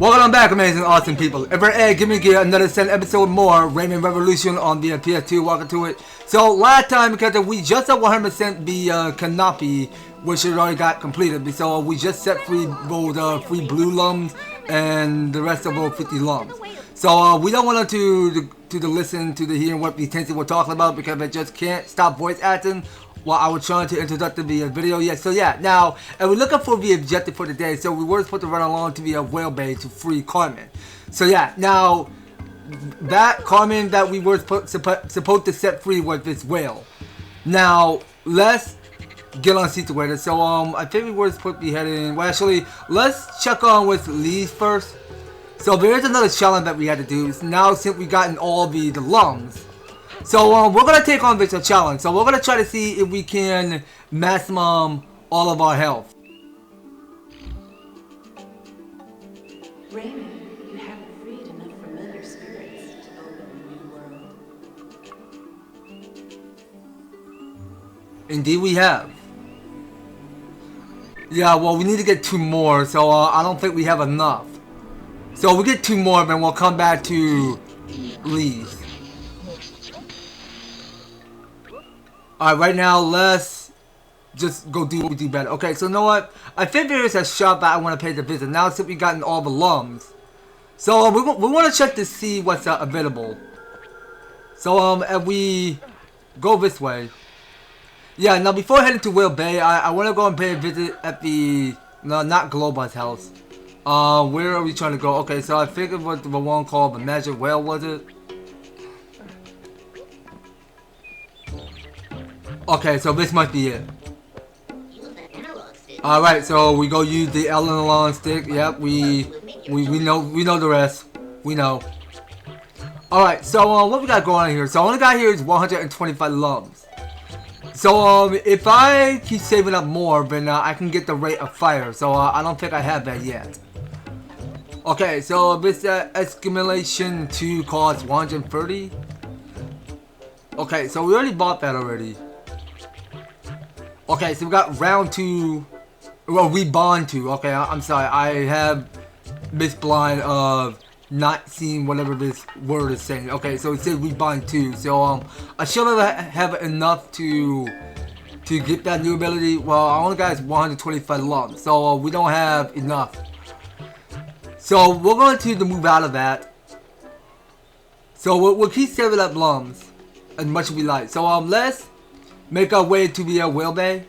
Welcome back, amazing, awesome people. Ever give me another 10 episode more Rayman Revolution on the PS2. Welcome to it. So last time, because we just at 100% the canopy, which it already got completed. So we just set free both free blue lums and the rest of those 50 lums. So we don't want to listen to the hearing what the intention we're talking about because I just can't stop voice acting while I was trying to introduce the video. Yeah, so yeah, now, and we're looking for the objective for today. So we were supposed to run along to the whale bay to free Carmen. So yeah, now, that Carmen that we were supposed to set free was this whale. Now, let's get on situated. So I think we were supposed to be heading, well actually, let's check on with Lee's first. So there is another challenge that we had to do. Now since we gotten all the lums. So we're going to take on this challenge. So we're going to try to see if we can maximum all of our health. Rayman, you haven't freed enough familiar spirits to open a new world. Indeed we have. Yeah, well we need to get 2 more. So I don't think we have enough. So we get 2 more then we'll come back to Lee's. Alright, right now, let's just go do what we do better. Okay, so you know what? I think there is a shop that I want to pay the visit. Now, since we've gotten all the lums. So, we want to check to see what's available. So, if we go this way. Yeah, now, before heading to Whale Bay, I want to go and pay a visit at the... No, not Globox house. Where are we trying to go? Okay, so I think it was the one called the Magic Whale, was it? Okay, so this must be it. Alright, so we go use the analog stick. Yep, we know the rest. We know. Alright, so what we got going on here? So all I got here is 125 lums. So if I keep saving up more, then I can get the rate of fire. So I don't think I have that yet. Okay, so this exclamation 2 costs 130. Okay, so we already bought that already. Okay, so we got round 2. Well, rebond 2. Okay, I'm sorry. I have misblind of not seeing whatever this word is saying. Okay, so it says rebond 2. So I should have enough to get that new ability. Well, I only got 125 lums, so we don't have enough. So we're going to move out of that. So we'll keep saving up lums as much as we like. So let's make our way to the whale bay.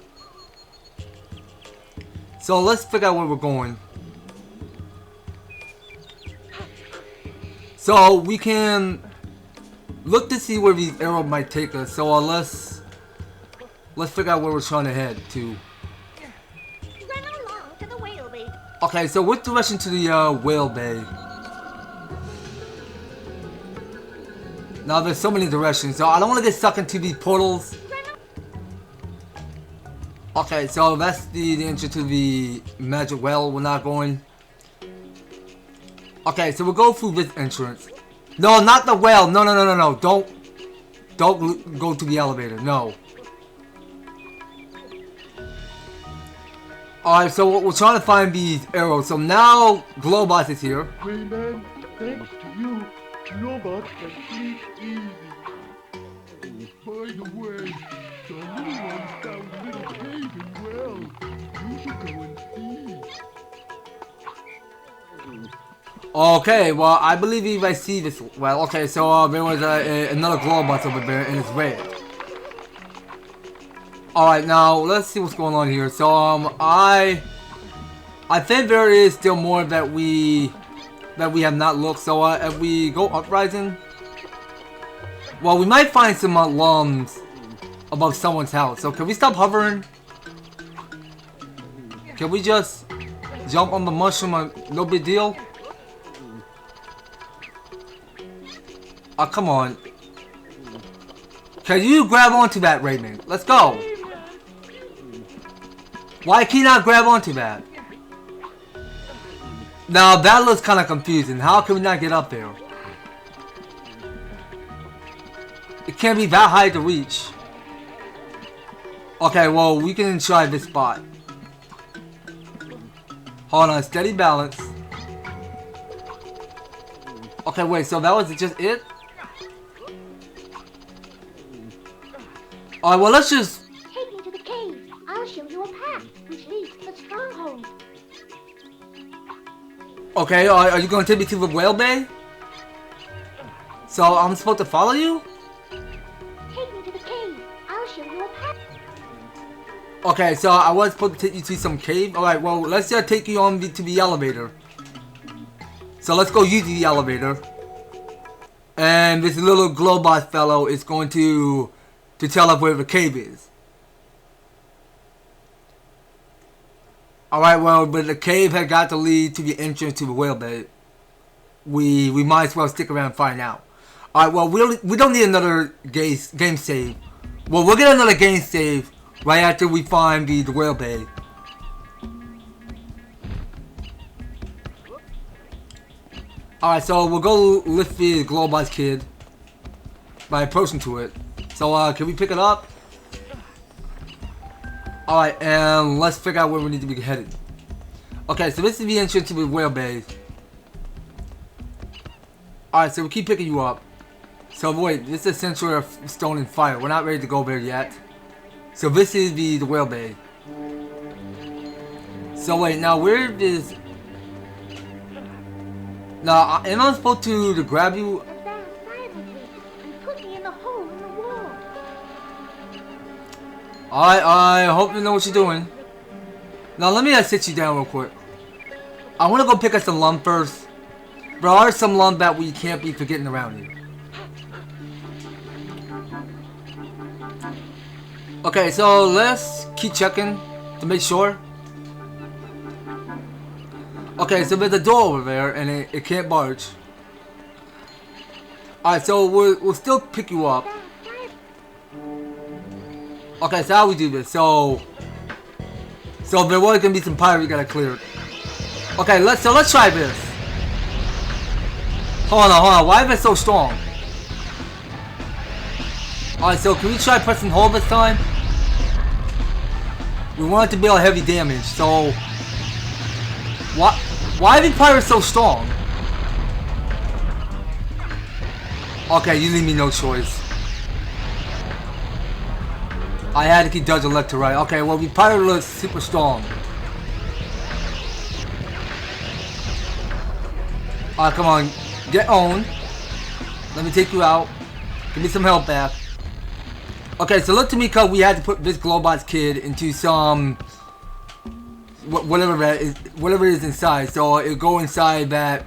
So let's figure out where we're going. So we can look to see where these arrows might take us. So let's figure out where we're trying to head to. Run along to the whale bay. Okay, so which direction to the whale bay? Now there's so many directions, so I don't want to get stuck into these portals. Okay, so that's the entrance to the magic well. We're not going. Okay, so we'll go through this entrance. No, not the well. No. Don't go to the elevator. No. Alright, so we're trying to find these arrows. So now Globox is here. Rayman, thanks to you, Globox can sleep easy. By the way, the little ones found a little cave in well. You should go and see. Okay, well, I believe if I see this... Well, okay, so there was another Globox over there, and it's red. Alright, now, let's see what's going on here. So, I think there is still more that we have not looked. So, if we go uprising... Well, we might find some lums above someone's house. So, can we stop hovering? Can we just jump on the mushroom? No big deal? Oh, come on. Can you grab onto that, Rayman? Let's go. Why can you not grab onto that? Now, that looks kind of confusing. How can we not get up there? It can't be that high to reach. Okay, well, we can try this spot. Hold on, steady balance. Okay, wait, so that was just it? Alright, well, let's just... Take me to the cave. I'll show you a path which leads to the stronghold. Okay, are you gonna take me to the whale bay? So, I'm supposed to follow you? Take me to the cave. I'll show you a path. Okay, so I was supposed to take you to some cave. Alright, well, let's just take you on to the elevator. So let's go use the elevator. And this little Globox fellow is going to tell us where the cave is. Alright, well, but the cave had got to lead to the entrance to the whale bay. We might as well stick around and find out. Alright, well, we don't need another game save. Well, we'll get another game save right after we find the whale bay. Alright, so we'll go lift the Globox kid by approaching to it. So, can we pick it up? Alright, and let's figure out where we need to be headed. Okay, so this is the entrance to the whale bay. Alright, so we keep picking you up. So wait, this is Century of Stone and Fire. We're not ready to go there yet. So this is the whale bay. So wait, now where is... Now, am I supposed to grab you? Stand silently and put me in the hole in the wall. I hope you know what you're doing. Now let me sit you down real quick. I want to go pick up some lum first. There are some lum that we can't be forgetting around here. Okay, so let's keep checking to make sure. Okay, so there's a door over there and it can't barge. Alright, so we'll still pick you up. Okay, so how we do this? So there was gonna be some pirate we gotta clear. Okay, let's try this. Hold on. Why is it so strong? Alright, so can we try pressing hold this time? We want it to deal heavy damage, so why are the pirates so strong? Okay, you leave me no choice. I had to keep dodging left to right. Okay, well, the pirate looks super strong. Alright, come on. Get on. Let me take you out. Give me some help back. Okay, so look to me because we had to put this Globox kid into some... whatever it is inside. So it'll go inside that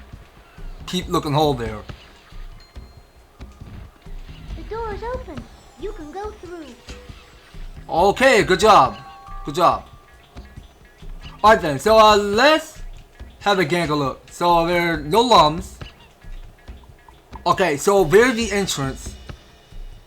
keep looking hole there. The door is open. You can go through. Okay, good job. Good job. Alright then, so let's have a gang look. So there are no lums. Okay, so there's the entrance.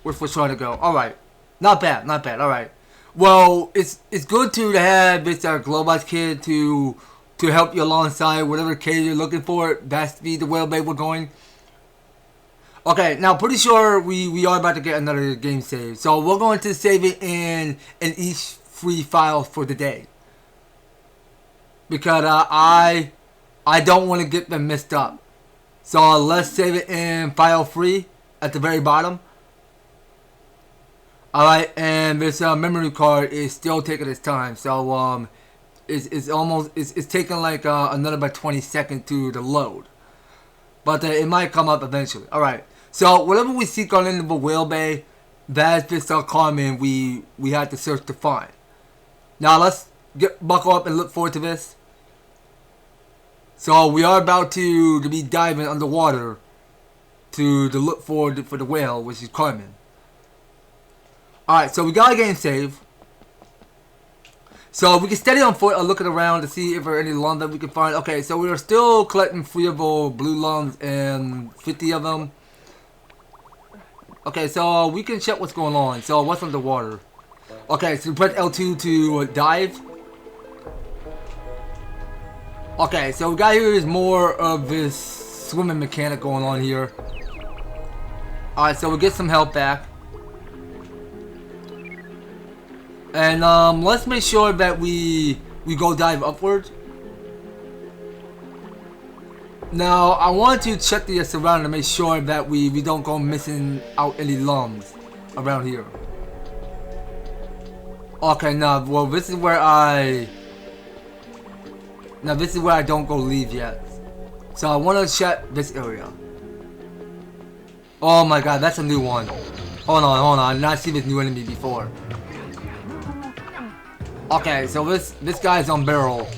Which we're trying to go. Alright. Not bad, alright. Well, it's good to have this Globox kid to help you alongside whatever cave you're looking for. That's the whale bay we're going. Okay, now pretty sure we are about to get another game save. So we're going to save it in each free file for the day. Because I don't want to get them messed up. So let's save it in file free at the very bottom. Alright, and this memory card is still taking its time. So it's taking like another about 20 seconds to load. But it might come up eventually. Alright. So whatever we see going into the whale bay, that's this Carmen we had to search to find. Now let's buckle up and look forward to this. So we are about to be diving underwater to look for the whale, which is Carmen. Alright, so we got a game save. So we can steady on foot or looking around to see if there are any lums that we can find. Okay, so we are still collecting 3 of our blue lums and 50 of them. Okay, so we can check what's going on. So what's underwater? Okay, so press L2 to dive. Okay, so we got here is more of this swimming mechanic going on here. Alright, so we'll get some help back. And let's make sure that we go dive upward. Now, I want to check the surrounding to make sure that we don't go missing out any Lums around here. Okay, now, well, this is where I don't go leave yet. So I want to check this area. Oh my god, that's a new one. Hold on. I did not see this new enemy before. Okay, so this guy's on barrel.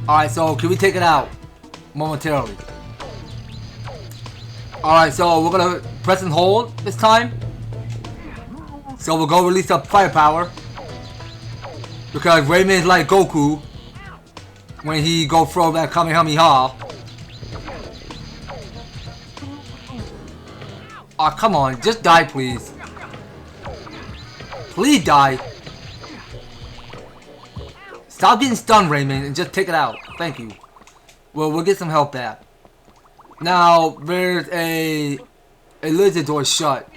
Alright, so can we take it out momentarily? Alright, so we're gonna press and hold this time. So we'll go release up firepower. Because Rayman is like Goku when he go throw that Kamehameha. Aw, come on, just die please. Please die. Stop getting stunned, Rayman, and just take it out. Thank you. Well, we'll get some help back. Now, there's a lizard door shut.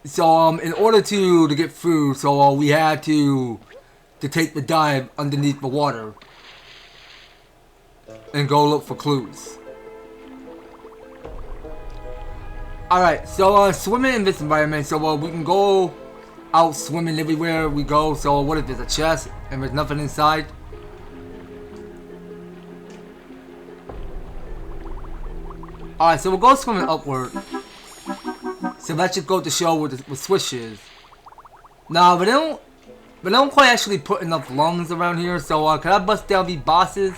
So, in order to get through, so we had to take the dive underneath the water and go look for clues. Alright, so swimming in this environment, so we can go out swimming everywhere we go. So what if there's a chest and there's nothing inside? Alright, so we'll go swimming upward. So that should go to show where the switch is. Now, but they don't quite actually put enough lungs around here. So can I bust down the bosses?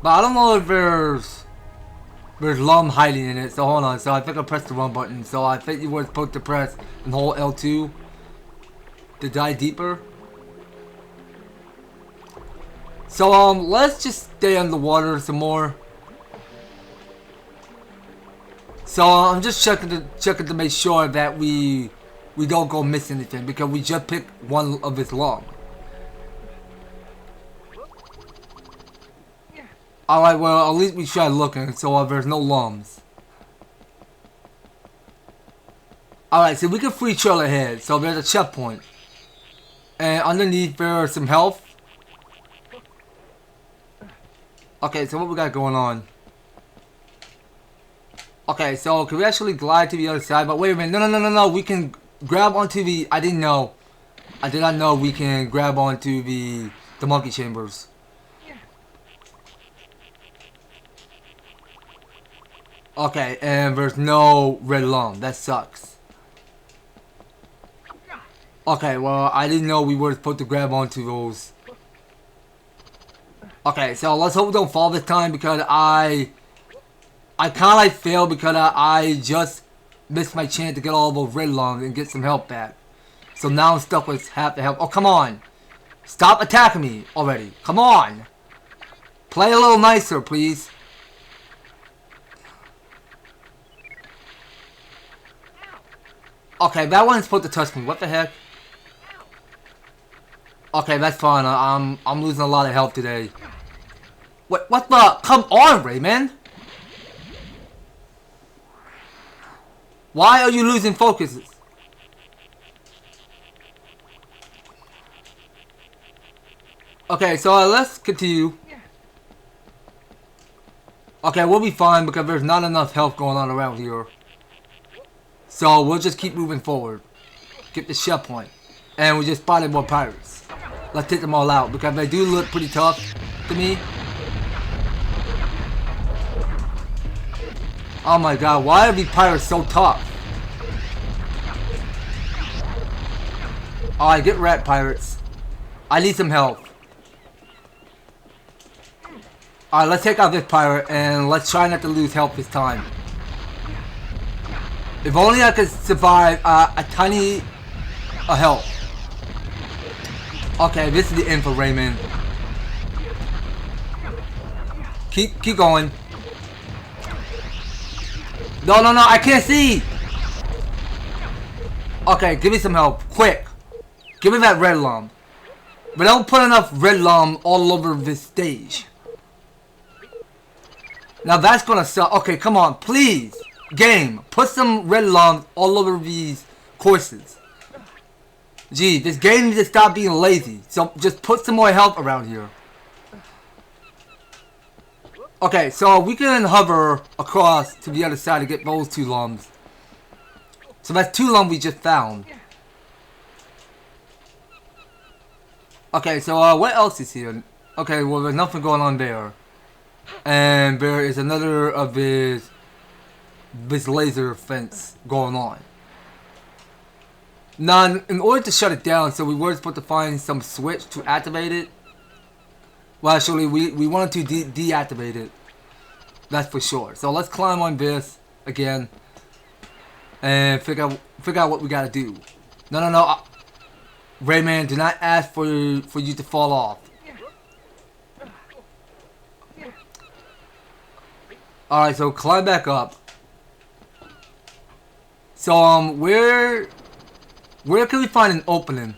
But I don't know if there's Lum hiding in it, so hold on. So I think I pressed the wrong button. So I think you were supposed to press and hold L2 to dive deeper. So let's just stay underwater some more. So I'm just checking to make sure that we don't go miss anything, because we just picked one of his lung. Alright, well, at least we tried looking, so there's no Lums. Alright, so we can free trail ahead, so there's a checkpoint. And underneath there's some health. Okay, so what we got going on? Okay, so can we actually glide to the other side? But wait a minute, no, we can grab onto the, I did not know we can grab onto the monkey chambers. Okay, and there's no red lung. That sucks. Okay, well, I didn't know we were supposed to grab onto those. Okay, so let's hope we don't fall this time, because I kind of like failed because I just missed my chance to get all those red lungs and get some help back. So now I'm stuck with half the help. Oh, come on. Stop attacking me already. Come on. Play a little nicer, please. Okay, that one's supposed to touch me. What the heck? Okay, that's fine. I'm losing a lot of health today. What the? Come on, Rayman. Why are you losing focuses? Okay, so let's continue. Okay, we'll be fine because there's not enough health going on around here. So we'll just keep moving forward. Get the checkpoint. And we just spotted more pirates. Let's take them all out because they do look pretty tough to me. Oh my god, why are these pirates so tough? Alright, get wrecked, pirates. I need some help. Alright, let's take out this pirate and let's try not to lose health this time. If only I could survive a tiny health. Okay, this is the end for Rayman. Keep going. No, I can't see. Okay, give me some help, quick. Give me that red lum. But don't put enough red lum all over this stage. Now that's gonna suck. Okay, come on, please. Game, put some red lums all over these courses. Gee, this game needs to stop being lazy. So just put some more help around here. Okay, so we can hover across to the other side to get those 2 Lums. So that's 2 Lums we just found. Okay, so what else is here? Okay, well there's nothing going on there. And there is another of this laser fence going on. Now, in order to shut it down, so we were supposed to find some switch to activate it. Well, actually, we wanted to deactivate it. That's for sure. So let's climb on this again and figure out what we gotta do. No. Rayman, do not ask for you to fall off. All right, so climb back up. So where can we find an opening?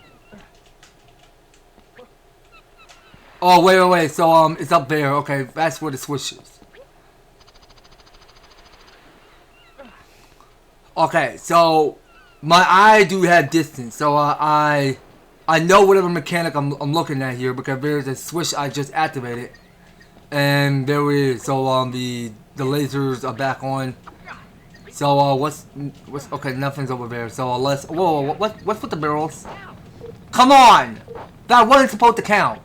Oh, wait. So, it's up there. Okay, that's where the switch is. Okay, so my eye do have distance. So, I know whatever mechanic I'm looking at here because there's a switch I just activated. And there is. So, the lasers are back on. So, what's okay, nothing's over there. So, let's, whoa, what's with the barrels? Come on! That wasn't supposed to count.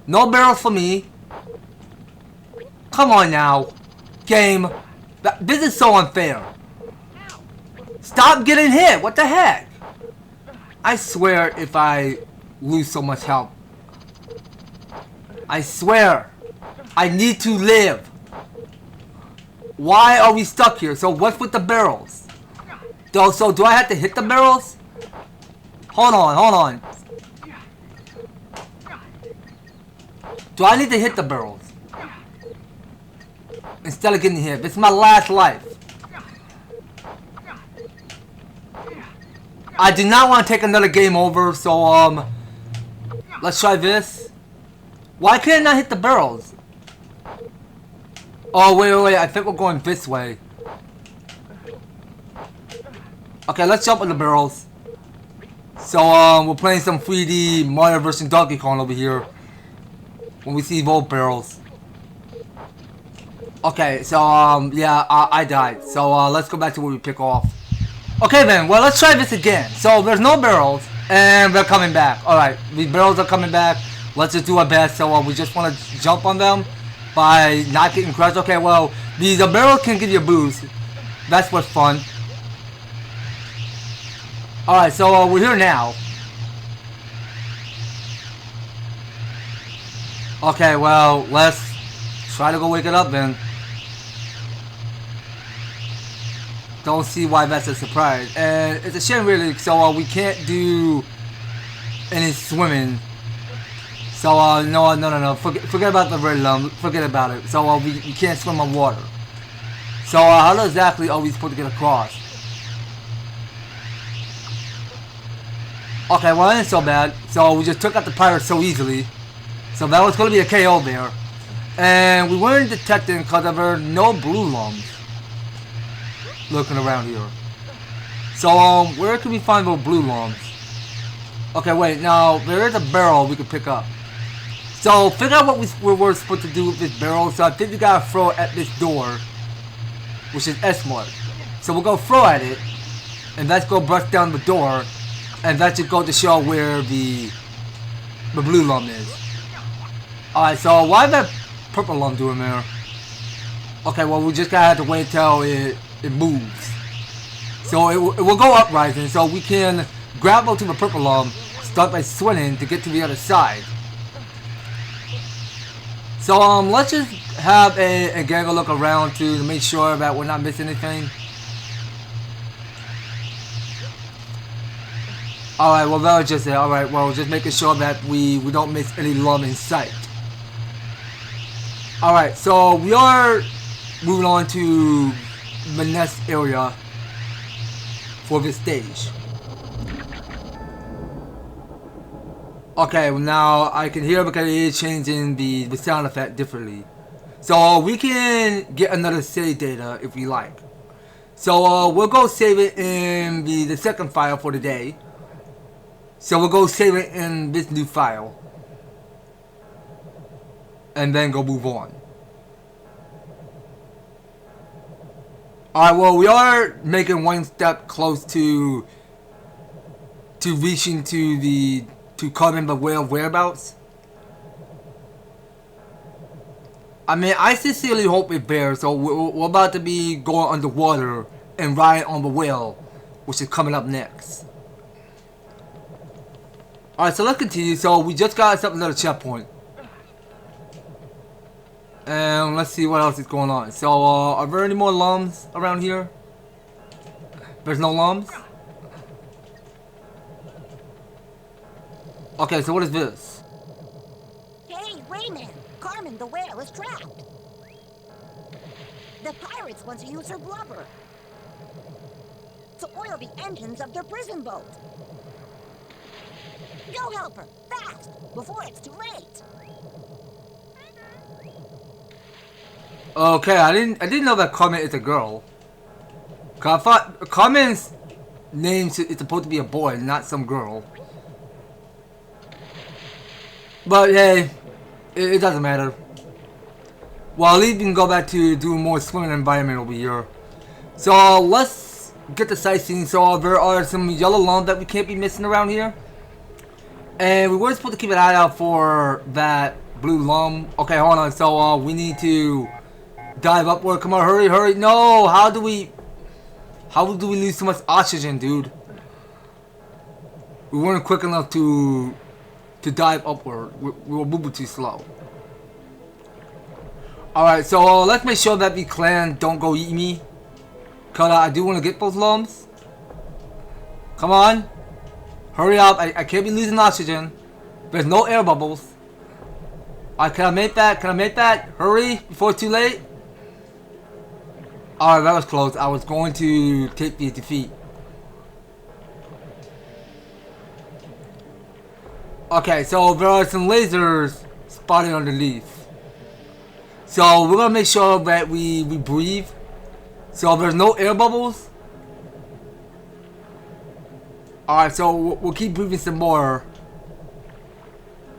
No barrels for me. Come on now. Game. This is so unfair. Stop getting hit. What the heck? I swear if I lose so much health. I swear. I need to live. Why are we stuck here? So what's with the barrels? So do I have to hit the barrels? Hold on. Do I need to hit the barrels? Instead of getting hit. This is my last life. I do not want to take another game over, so let's try this. Why can't I not hit the barrels? Oh, wait, I think we're going this way. Okay, let's jump on the barrels. So, we're playing some 3D Mario vs. Donkey Kong over here. When we see both barrels. Okay, so, yeah, I died. So, let's go back to where we pick off. Okay, then, well, let's try this again. So, there's no barrels, and they're coming back. Alright, the barrels are coming back. Let's just do our best. So, we just want to jump on them by not getting crushed. Okay, well, the barrel can give you a boost. That's what's fun. Alright, so we're here now. Okay, well, let's try to go wake it up then. Don't see why that's a surprise. And it's a shame really, so we can't do any swimming. So, no. Forget about the red Lum. Forget about it. So, we can't swim on water. So, how exactly are we supposed to get across? Okay, well, that ain't so bad. So, we just took out the pirates so easily. So, that was going to be a KO there. And we weren't detecting because there were no blue Lums looking around here. So, where can we find those blue Lums? Okay, wait. Now, there is a barrel we can pick up. So, figure out what we're supposed to do with this barrel. So, I think we gotta throw it at this door, which is S mark. So, we'll go throw at it, and let's go brush down the door, and that should go to show where the blue Lum is. Alright, so why is that purple Lum doing there? Okay, well, we just gotta have to wait till it moves. So, it will go up rising, so we can grab onto the purple Lum, start by swimming to get to the other side. So, let's just have a gang look around to make sure that we're not missing anything. Alright, well, that was just it. Alright, well, just making sure that we don't miss any Lum in sight. Alright, so we are moving on to the next area for this stage. Okay, well now I can hear because it is changing the sound effect differently. So we can get another save data if we like. So we'll go save it in the second file for the day. So we'll go save it in this new file. And then go move on. Alright, well, we are making one step close to reaching to Carmen the whale whereabouts. I mean, I sincerely hope it bears. So we're about to be going underwater and riding on the whale, which is coming up next. Alright, so let's continue. So we just got up another checkpoint. And let's see what else is going on. So, are there any more Lums around here? There's no Lums? Okay, so what is this? Hey, Rayman! Carmen the whale is trapped. The pirates want to use her blubber to oil the engines of their prison boat. Go help her, fast, before it's too late. Okay, I didn't know that Carmen is a girl. 'Cause I thought Carmen's name is supposed to be a boy, not some girl. But hey, it doesn't matter. Well, at least we can go back to doing more swimming environment over here. So let's get the sightseeing. So there are some yellow lums that we can't be missing around here. And we were supposed to keep an eye out for that blue lum. Okay, hold on. So we need to dive upward. Come on, hurry, hurry. No, how do we lose so much oxygen, dude? We weren't quick enough to dive upward. We were moving too slow. Alright, so let's make sure that the clan don't go eat me. Cause I do want to get those lums. Come on. Hurry up. I can't be losing oxygen. There's no air bubbles. Alright, can I make that? Can I make that? Hurry before it's too late. Alright, that was close. I was going to take the defeat. Okay, so there are some lasers spotted underneath. So we're gonna make sure that we breathe. So there's no air bubbles. Alright, so we'll keep breathing some more.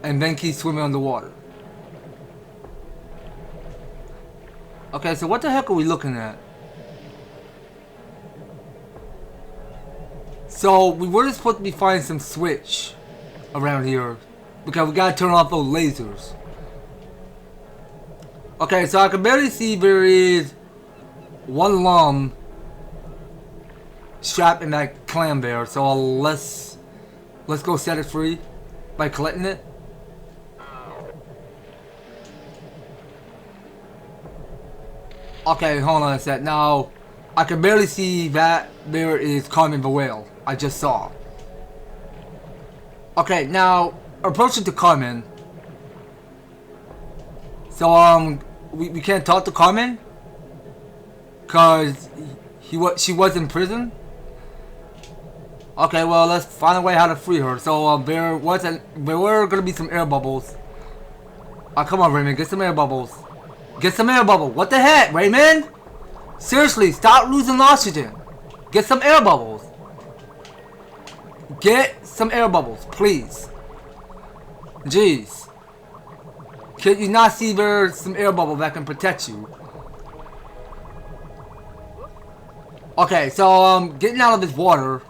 And then keep swimming underwater. Okay, so what the heck are we looking at? So we were supposed to be finding some switch around here because we gotta turn off those lasers. Okay, so I can barely see there is one lum strapped in that clam there. So let's go set it free by collecting it. Okay, hold on a sec. Now I can barely see that there is Carmen the whale. I just saw. Okay, now approaching to Carmen. So we can't talk to Carmen cause she was in prison. Okay, well let's find a way how to free her. So there were gonna be some air bubbles. Come on, Raymond, get some air bubbles. Get some air bubble. What the heck, Raymond? Seriously, stop losing oxygen. Get some air bubbles. Get some air bubbles, please. Jeez. Can you not see there's some air bubble that can protect you? Okay, so getting out of this water.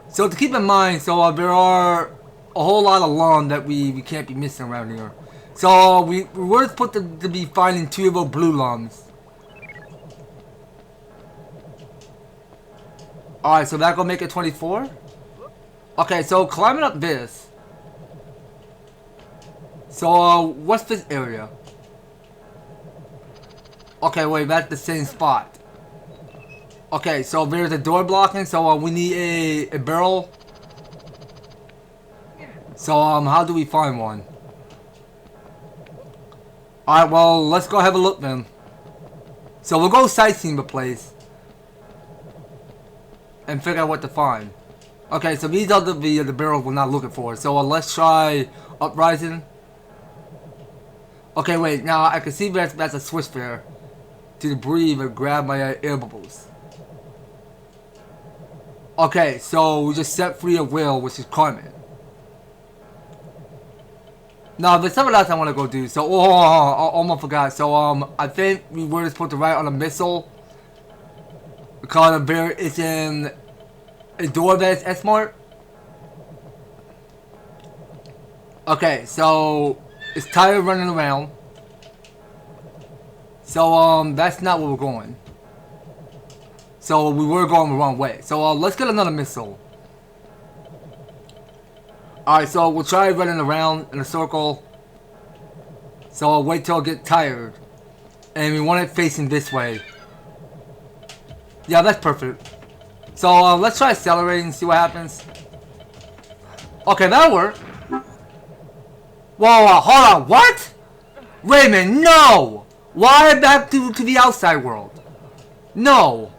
So to keep in mind, so there are a whole lot of lum that we can't be missing around here. So we were supposed to be finding 2 of those blue lums. Alright, so that gonna make it 24? Okay, so climbing up this. So what's this area? Okay, wait, that's the same spot. Okay, so there's a door blocking, so we need a barrel. So how do we find one? Alright, well, let's go have a look then. So we'll go sightseeing the place and figure out what to find. Okay, so these are the barrels we're not looking for. So let's try uprising. Okay, wait, now I can see that's a switch there to breathe and grab my air bubbles. Okay, so we just set free a Will, which is Carmen. Now, there's something else I want to go do. So, I almost forgot. So, I think we were supposed to ride on a missile. Because the bear is in a door that's S-Mart. Okay, so it's tired running around. So, that's not where we're going. So, we were going the wrong way. So, let's get another missile. Alright, so we'll try running around in a circle. So, I'll wait till I get tired. And we want it facing this way. Yeah, that's perfect. So, let's try accelerating and see what happens. Okay, that'll work. Whoa, hold on, what? Raymond, no! Why back to the outside world? No.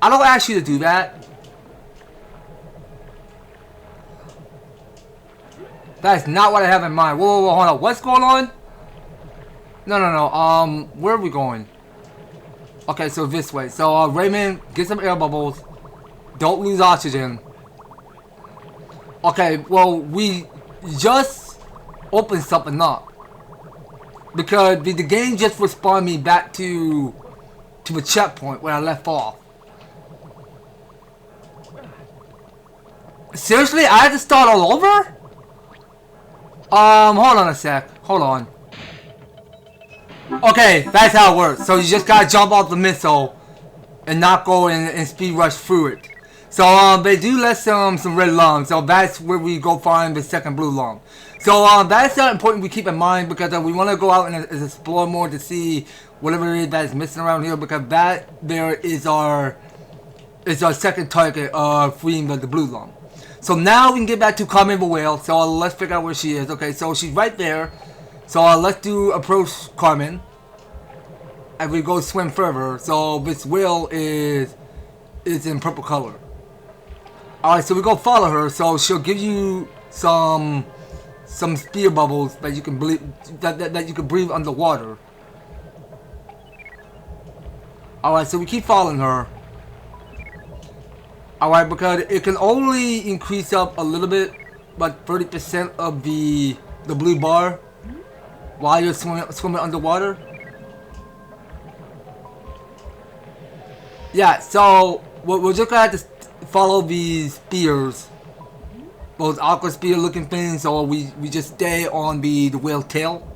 I don't ask you to do that. That's not what I have in mind. Whoa, hold on. What's going on? No. Where are we going? Okay, so this way. So, Raymond, get some air bubbles. Don't lose oxygen. Okay, well, we just opened something up. Because the game just respawned me back to a checkpoint where I left off. Seriously? I had to start all over? Hold on a sec. Hold on. Okay, that's how it works. So you just gotta jump off the missile and not go and speed rush through it. So, they do let some red lungs. So that's where we go find the second blue lung. So, that's important we keep in mind because we want to go out and explore more to see whatever it is that's missing around here because that there is our second target of freeing the blue lung. So now we can get back to Carmen the whale. So let's figure out where she is. Okay, so she's right there. So let's approach Carmen. And we go swim further. So this whale is in purple color. Alright, so we go follow her. So she'll give you some spear bubbles that you can that you can breathe underwater. Alright, so we keep following her. Alright, because it can only increase up a little bit, like 30% of the blue bar while you're swimming underwater. Yeah, so we're just gonna have to follow these spears, those aqua spear looking things, so we just stay on the whale tail.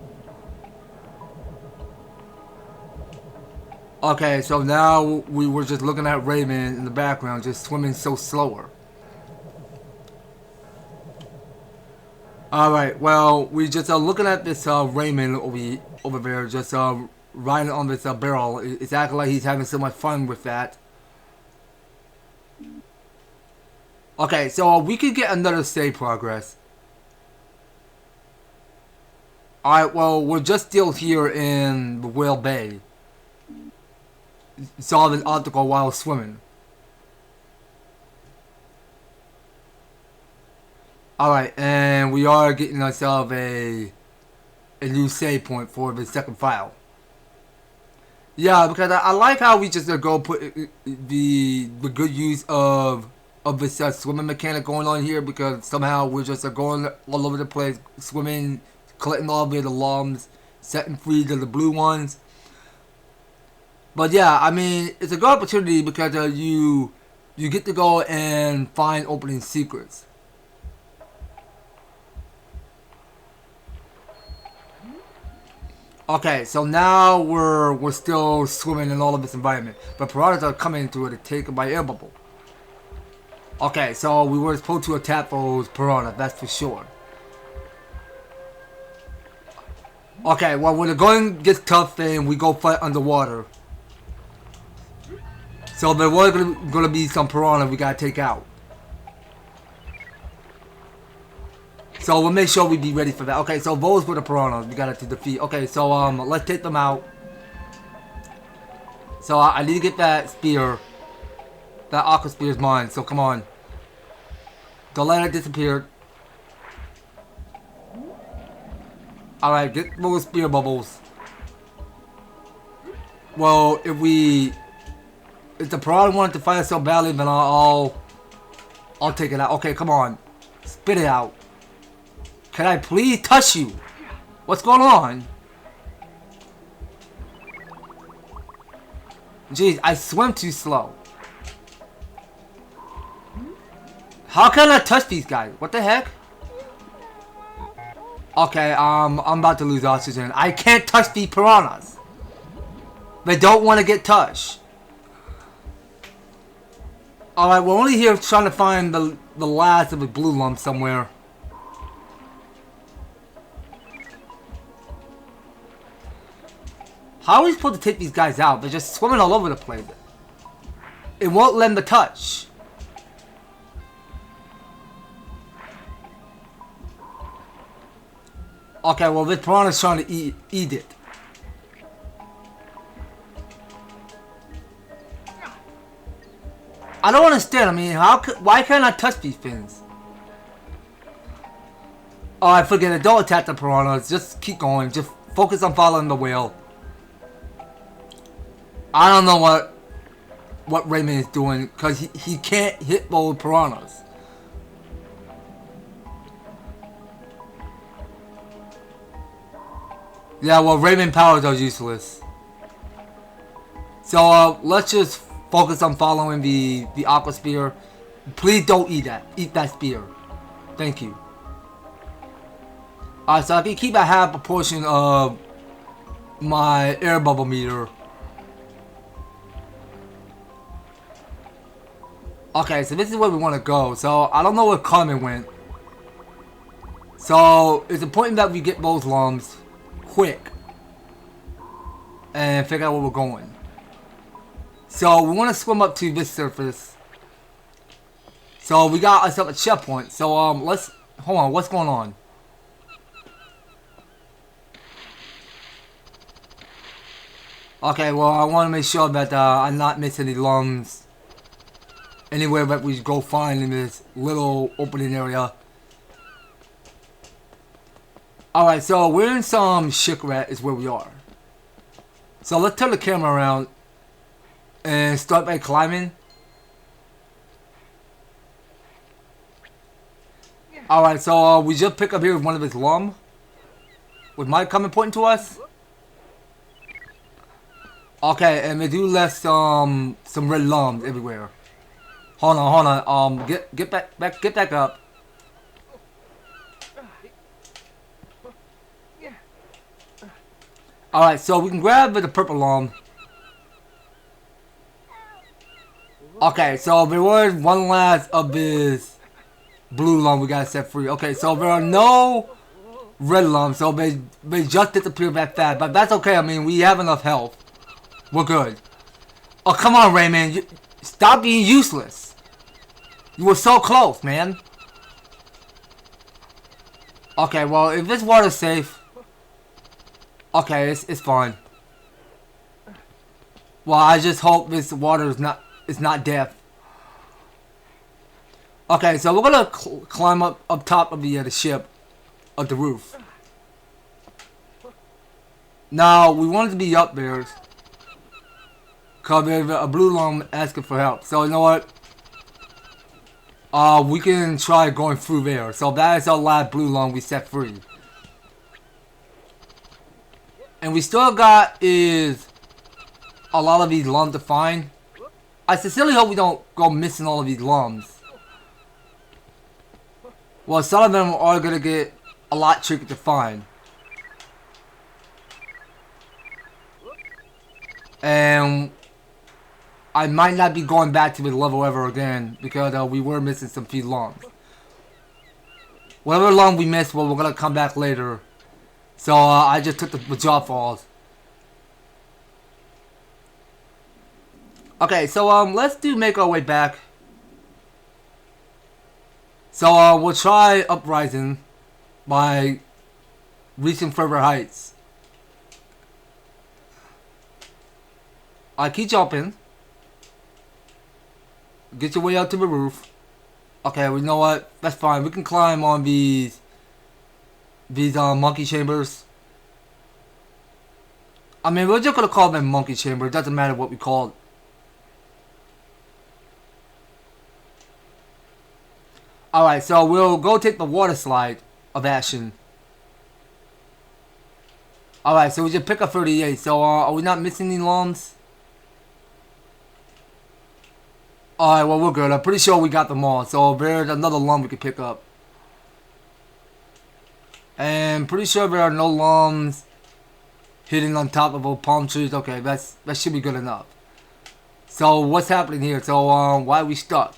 Okay, so now we were just looking at Rayman in the background, just swimming so slower. Alright, well, we just looking at this Rayman over there, just riding on this barrel. It's acting like he's having so much fun with that. Okay, so we could get another save progress. Alright, well, we're just still here in the Whale Bay. Saw this article while swimming. Alright, and we are getting ourselves a new save point for the second file. Yeah, because I like how we just go put the good use of this swimming mechanic going on here, because somehow we're just going all over the place, swimming, collecting all the Lums, setting free the blue ones. But yeah, I mean, it's a good opportunity because you get to go and find opening secrets. Okay, so now we're still swimming in all of this environment, but piranhas are coming through it to take my air bubble. Okay, so we were supposed to attack those piranhas, that's for sure. Okay, well, when the going gets tough, then we go fight underwater. So there was going to be some piranha we got to take out. So we'll make sure we be ready for that. Okay, so those were the piranhas we got to defeat. Okay, so let's take them out. So I need to get that spear. That aqua spear is mine, so come on. Don't let it disappear. Alright, get those spear bubbles. Well, if the piranha wanted to fight us so badly, then I'll take it out. Okay, come on, spit it out. Can I please touch you? What's going on? Jeez, I swim too slow. How can I touch these guys? What the heck? Okay, I'm about to lose oxygen. I can't touch these piranhas. They don't want to get touched. Alright, we're only here trying to find the last of the blue lump somewhere. How are we supposed to take these guys out? They're just swimming all over the place. It won't let them touch. Okay, well this piranha's trying to eat it. I don't understand. I mean, why can't I touch these things? Oh, I forget it. Don't attack the piranhas. Just keep going. Just focus on following the whale. I don't know what Rayman is doing because he can't hit those piranhas. Yeah, well, Rayman powers are useless. So let's just focus on following the aqua spear. Please don't eat that. Eat that spear. Thank you. Alright, so I can keep a half proportion of my air bubble meter. Okay, so this is where we want to go. So I don't know where Carmen went. So it's important that we get those Lums quick and figure out where we're going. So we want to swim up to this surface. So we got ourselves a checkpoint. So let's hold on. What's going on? Okay, well I want to make sure that I'm not missing any Lums anywhere that we go find in this little opening area. Alright, so we're in some shipwreck is where we are. So let's turn the camera around and start by climbing. Alright, so we just pick up here with one of his Lum. With Mike coming pointing to us. Okay, and they do left some red Lums everywhere. Hold on. Get back up. Alright, so we can grab the purple Lum. Okay, so there was one last of this blue Lum we gotta set free. Okay, so there are no red Lums, so they just disappeared that fast. But that's okay, I mean, we have enough health. We're good. Oh, come on, Rayman. Stop being useless. You were so close, man. Okay, well, if this water's safe, okay, it's fine. Well, I just hope this water is not death. Okay, so we're gonna climb up top of the ship, of the roof. Now we wanted to be up there, cause there's a blue Lum asking for help. So you know what? We can try going through there. So that is our last blue Lum we set free. And we still got is a lot of these Lums to find. I sincerely hope we don't go missing all of these Lums. Well, some of them are gonna get a lot tricky to find. And I might not be going back to the level ever again because we were missing some few Lums. Whatever Lum we missed, well, we're gonna come back later. So I just took the job falls. Okay, so let's make our way back. So we'll try uprising by reaching further heights. I keep jumping. Get your way out to the roof. Okay, well, you know what? That's fine. We can climb on these monkey chambers. I mean, we're just gonna call them monkey chamber. It doesn't matter what we call it. Alright, so we'll go take the water slide of action. Alright, so we just pick up 38. So, are we not missing any Lums? Alright, well, we're good. I'm pretty sure we got them all. So, there's another Lum we can pick up. And pretty sure there are no Lums hidden on top of old palm trees. Okay, that should be good enough. So, what's happening here? So, why are we stuck?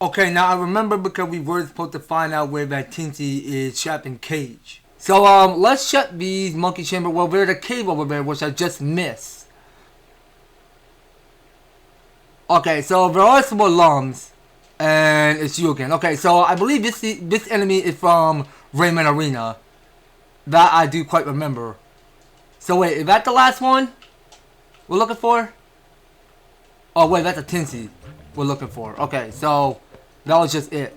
Okay, now I remember because we were supposed to find out where that Tinsy is trapped in cage. So, let's check these monkey chamber. Well, there's a cave over there, which I just missed. Okay, so there are some more Lums. And it's you again. Okay, so I believe this enemy is from Rayman Arena. That I do quite remember. So wait, is that the last one we're looking for? Oh wait, that's a Tinsy we're looking for. Okay, so that was just it.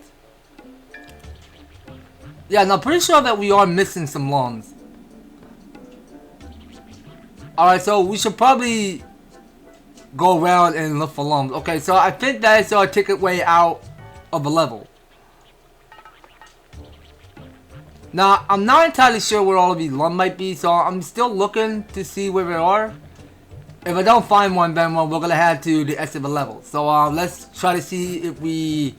Yeah, no, I'm pretty sure that we are missing some Lums. Alright, so we should probably go around and look for Lums. Okay, so I think that is our ticket way out of the level. Now, I'm not entirely sure where all of these Lums might be, so I'm still looking to see where they are. If I don't find one, then we're gonna head to the exit of the level. So let's try to see if we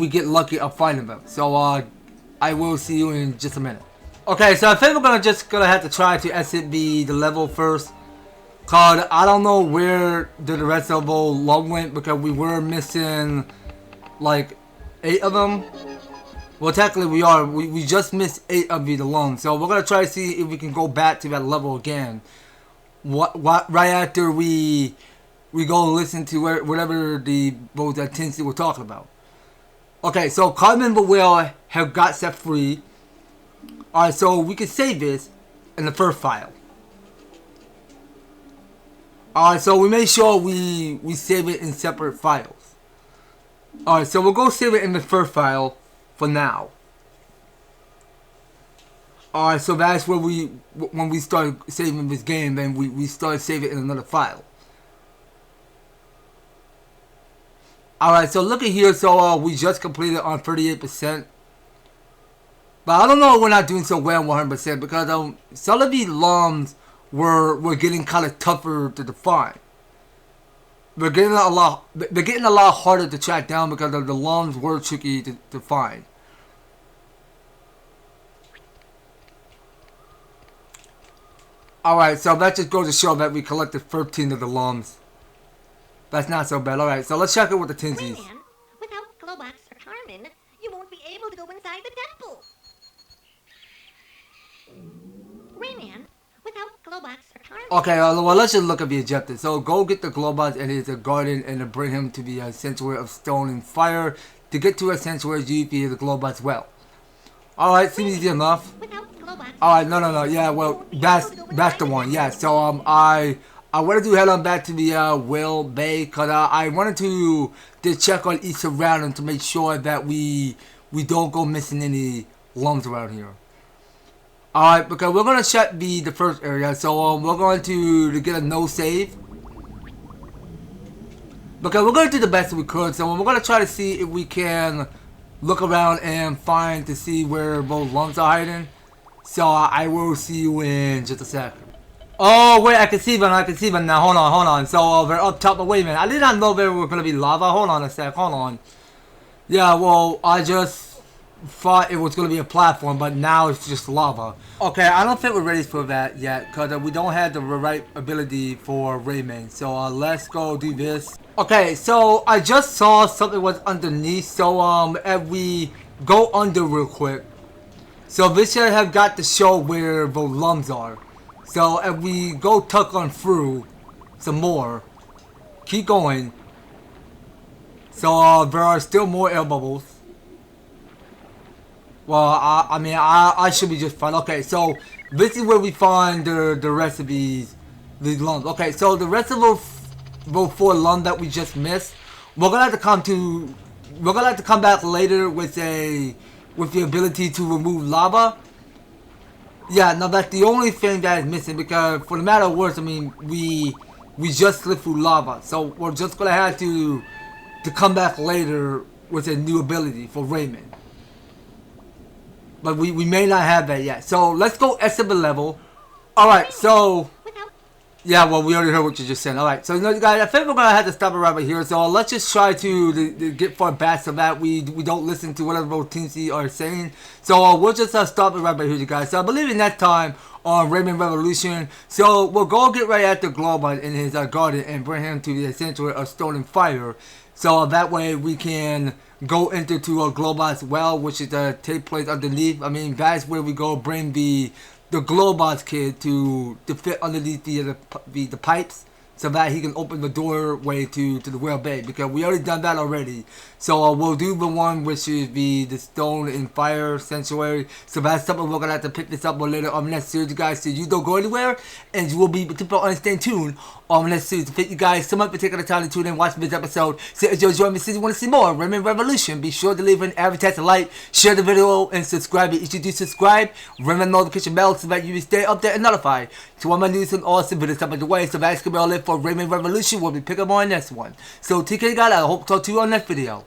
get lucky of finding them. So I will see you in just a minute. Okay, so I think we're gonna have to try to exit the level first. Cause I don't know where the rest of the Lum went because we were missing like 8 of them. Well, technically we are. We just missed 8 of the Lums. So we're gonna try to see if we can go back to that level again. Right after we go listen to whatever those Tinsy we're talking about. Okay, so Carmen the whale have got set free. Alright, so we can save this in the first file. Alright, so we made sure we save it in separate files. Alright, so we'll go save it in the first file for now. Alright, so that's where when we started saving this game, then we started saving it in another file. Alright, so look at here, so we just completed on 38%. But I don't know we're not doing so well 100% because some of these Lums were getting kind of tougher to define. They're getting a lot harder to track down because the Lums were tricky to find. Alright, so that just goes to show that we collected 13 of the Lums. That's not so bad. Alright, so let's check it with the Tinsies. Rayman, without Globox or Carmen, you won't be able to go inside the temple. Rayman, without Globox or Carmen... Okay, well, let's just look at the objective. So, go get the Globox and his garden and to bring him to the sanctuary of stone and fire. To get to a sanctuary, you need the Globox well. Alright, seems easy enough. Alright, no, yeah, well, that's the one, yeah. So, I wanted to head on back to the Whale Bay, because I wanted to check on each surrounding to make sure that we don't go missing any Lums around here. Alright, because we're going to check the first area, so we're going to get a no save. Because we're going to do the best we could, so we're going to try to see if we can look around and find to see where both Lums are hiding. So I will see you in just a second. Oh wait, I can see them now. Hold on. So they're up top. But wait a minute, I did not know there were gonna be lava. Hold on a sec. Hold on. Yeah, well, I just thought it was gonna be a platform, but now it's just lava. Okay, I don't think we're ready for that yet, because we don't have the right ability for Rayman. So let's go do this. Okay, so I just saw something was underneath. So if we go under real quick. So this should have got to show where the Lums are. So if we go tuck on through some more, keep going. So there are still more air bubbles. Well, I mean, I should be just fine. Okay, so this is where we find the rest of these Lums. Okay, so the rest of those 4 Lums that we just missed, we're gonna have to come back later with the ability to remove lava. Yeah, now that's the only thing that is missing, because for the matter of words, I mean, we just slipped through lava, so we're just gonna have to come back later with a new ability for Rayman. But we may not have that yet. So let's go estimate the level. Alright, so yeah, well, we already heard what you just said. Alright, so you know, guys, I think we're gonna have to stop it right here. So let's just try to get far back so that we don't listen to whatever Teensy are saying. So we'll just stop it right here, you guys. So I believe in that time on Rayman Revolution. So we'll go get right at the Globox in his garden and bring him to the sanctuary of Stone and Fire. So that way we can go into a Globox well, which is take place underneath. I mean, that's where we go bring the Globox kid to fit underneath the pipes, so that he can open the doorway to the Whale Bay, because we already done that already. So we'll do the one which is the Stone and Fire Sanctuary. So that's something we're gonna have to pick this up later on the next series, you guys. So you don't go anywhere, and you will be stay tuned on the next series. Thank you guys so much for taking the time to tune in and watch this episode. So if you enjoyed me, if you want to see more Rayman Revolution, be sure to leave an advertise, a like, share the video, and subscribe. If you do subscribe, ring the notification bell so that you will stay updated and notified to all my news and awesome videos coming the way. So that's gonna be all it for Rayman Revolution. We'll be picking up on the next one. So TK guys, I hope to talk to you on next video.